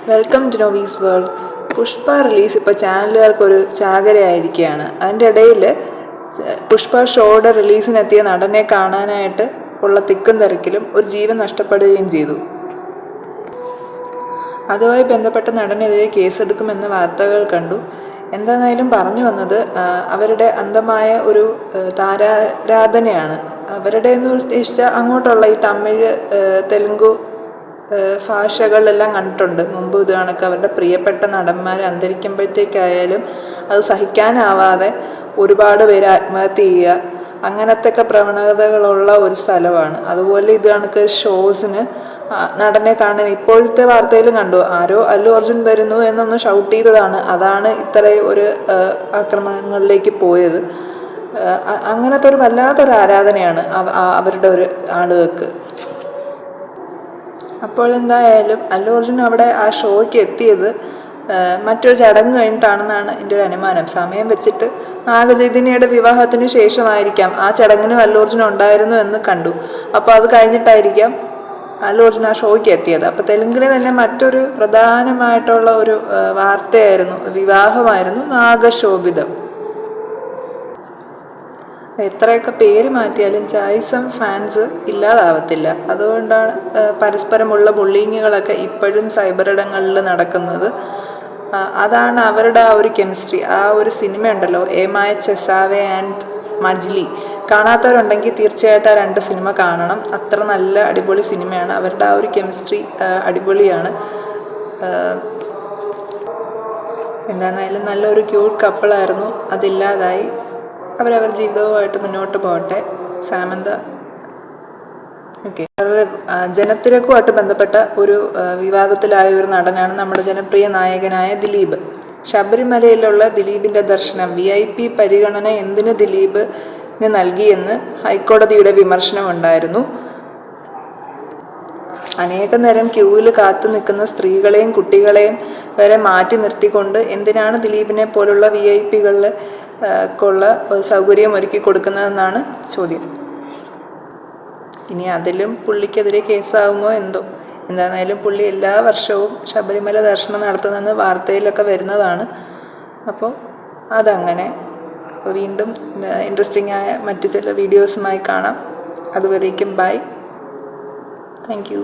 Welcome to Novies World. Pushpa release ഇപ്പോൾ ചാനലുകാർക്കൊരു ചാകരയായിരിക്കുകയാണ്. അതിൻ്റെ ഇടയിൽ പുഷ്പ ഷോയുടെ റിലീസിനെത്തിയ നടനെ കാണാനായിട്ട് ഉള്ള തിക്കും തിരക്കിലും ഒരു ജീവൻ നഷ്ടപ്പെടുകയും ചെയ്തു. അതുമായി ബന്ധപ്പെട്ട നടനെതിരെ കേസെടുക്കുമെന്ന വാർത്തകൾ കണ്ടു. എന്തായാലും പറഞ്ഞു വന്നത് അവരുടെ അന്ധമായ ഒരു താരാരാധനയാണ്. അവരുടെ എന്ന് ഉദ്ദേശിച്ചാൽ അങ്ങോട്ടുള്ള ഈ തമിഴ്, തെലുങ്ക് ഭാഷകളിലെല്ലാം കണ്ടിട്ടുണ്ട് മുമ്പ്. ഇത് കണക്ക് അവരുടെ പ്രിയപ്പെട്ട നടന്മാർ അന്തരിക്കുമ്പോഴത്തേക്കായാലും അത് സഹിക്കാനാവാതെ ഒരുപാട് പേര് ആത്മഹത്യ ചെയ്യുക, അങ്ങനത്തെ ഒക്കെ പ്രവണതകളുള്ള ഒരു സ്ഥലമാണ്. അതുപോലെ ഇത് കണക്ക് ഷോസിന് നടനെ കാണാൻ ഇപ്പോഴത്തെ വാർത്തയിലും കണ്ടു, ആരോ അല്ലു അർജുൻ വരുന്നു എന്നൊന്ന് ഷൗട്ട് ചെയ്തതാണ്. അതാണ് ഇത്രയും ഒരു ആക്രമണങ്ങളിലേക്ക് പോയത്. അങ്ങനത്തെ ഒരു വല്ലാത്തൊരു ആരാധനയാണ് അവരുടെ ഒരു ആളുകൾക്ക്. അപ്പോൾ എന്തായാലും അല്ലു അർജുൻ അവിടെ ആ ഷോയ്ക്ക് എത്തിയത് മറ്റൊരു ചടങ്ങ് കഴിഞ്ഞിട്ടാണെന്നാണ് എൻ്റെ ഒരു അനുമാനം. സമയം വെച്ചിട്ട് നാഗചൈതന്യയുടെ വിവാഹത്തിന് ശേഷമായിരിക്കാം. ആ ചടങ്ങിനും അല്ലു അർജുൻ ഉണ്ടായിരുന്നു എന്ന് കണ്ടു. അപ്പോൾ അത് കഴിഞ്ഞിട്ടായിരിക്കാം അല്ലു അർജുൻ ആ ഷോയ്ക്ക് എത്തിയത്. അപ്പോൾ തെലുങ്കിലെ തന്നെ മറ്റൊരു പ്രധാനമായിട്ടുള്ള ഒരു വാർത്തയായിരുന്നു, വിവാഹമായിരുന്നു നാഗശോഭിതം. എത്രയൊക്കെ പേര് മാറ്റിയാലും ചായ്സം ഫാൻസ് ഇല്ലാതാവത്തില്ല. അതുകൊണ്ടാണ് പരസ്പരമുള്ള ബുള്ളിങ്ങുകളൊക്കെ ഇപ്പോഴും സൈബറിടങ്ങളിൽ നടക്കുന്നത്. അതാണ് അവരുടെ ആ ഒരു കെമിസ്ട്രി. ആ ഒരു സിനിമ ഉണ്ടല്ലോ, ഏമായ ചെസാവെ ആൻഡ് മജ്ലി, കാണാത്തവരുണ്ടെങ്കിൽ തീർച്ചയായിട്ടും ആ 2 സിനിമ കാണണം. അത്ര നല്ല അടിപൊളി സിനിമയാണ്. അവരുടെ ആ ഒരു കെമിസ്ട്രി അടിപൊളിയാണ്. എന്തായാലും നല്ലൊരു ക്യൂട്ട് കപ്പിളായിരുന്നു. അതില്ലാതായി. അവരവർ ജീവിതവുമായിട്ട് മുന്നോട്ട് പോകട്ടെ. സാമന്ത ജനത്തിരക്കുമായിട്ട് ബന്ധപ്പെട്ട ഒരു വിവാദത്തിലായ ഒരു നടനാണ് നമ്മുടെ ജനപ്രിയ നായകനായ ദിലീപ്. ശബരിമലയിലുള്ള ദിലീപിൻ്റെ ദർശനം VIP പരിഗണന എന്തിന് ദിലീപിന് നൽകിയെന്ന് ഹൈക്കോടതിയുടെ വിമർശനമുണ്ടായിരുന്നു. അനേക നേരം ക്യൂവിൽ കാത്തു നിൽക്കുന്ന സ്ത്രീകളെയും കുട്ടികളെയും വരെ മാറ്റി നിർത്തിക്കൊണ്ട് എന്തിനാണ് ദിലീപിനെ പോലുള്ള VIPകളിൽ ക്കുള്ള സൗകര്യം ഒരുക്കി കൊടുക്കുന്നതെന്നാണ് ചോദ്യം. ഇനി അതിലും പുള്ളിക്കെതിരെ കേസാകുമോ എന്തോ. എന്തായാലും പുള്ളി എല്ലാ വർഷവും ശബരിമല ദർശനം നടത്തുന്നതെന്ന് വാർത്തയിലൊക്കെ വരുന്നതാണ്. അപ്പോൾ അതങ്ങനെ. അപ്പോൾ വീണ്ടും ഇൻട്രസ്റ്റിംഗ് ആയ മറ്റു ചില വീഡിയോസുമായി കാണാം. അതുവരേക്കും ബൈ. Thank you.